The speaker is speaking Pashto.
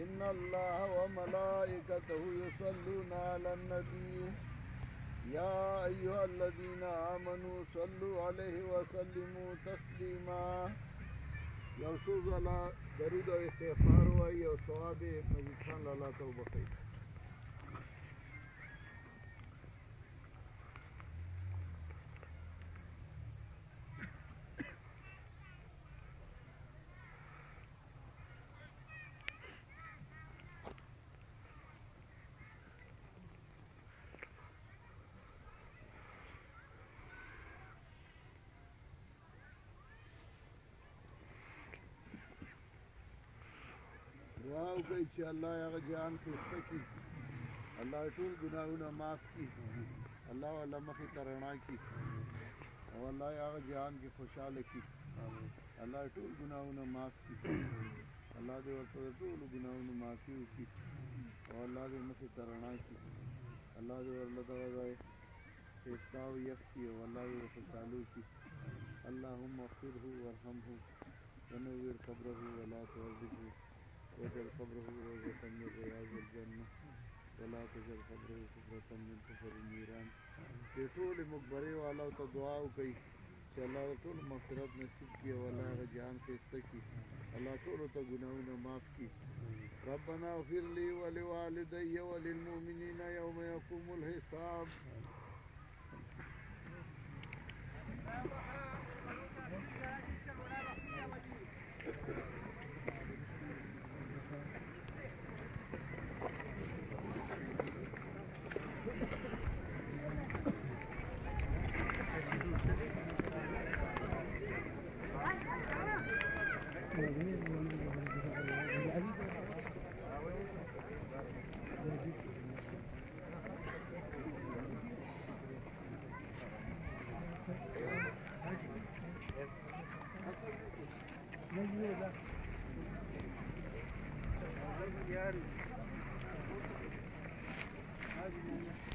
إن الله وملائكته يصلون على النبي يا أيها الذين آمنوا صلوا عليه وسلموا تسليما. یو څو ځله درود او استغفار وایي او ثواب یې مجید خان لالا ته وبخښئ. دعا وکړئ چې الله هغه جان ښایسته کړي، الله ټول ګناهونه معاف کړي، الله والا مخې ته رڼا کړي او الله هغه جان کې خوشحاله کړي، الله ټول ګناهونه معاف کړي، الله دې ورته د ټولو ګناهونو معافي وکړي او الله دې مخې ته رڼا کړي، الله دې ورله دغه ځای ښایسته او یخ کړي او الله دې خوشحاله وکړي. اللهم اغفره وارحمه ونور قبره ولا تعذبه واجعل قبره روضة من رياض الجنة ولا تجعل قبره حفرة من حفر النيران. دې ټولې مقبرې والاو ته دعا وکړئ چې الله ټول مغفرت نصیب کړي او الله هغه جهان ښایسته کړي، الله ټولو ته ګناهونه معاف کړي. ربنا اغفر لي ولوالدي وللمؤمنين يوم يقوم الحساب. Hadi.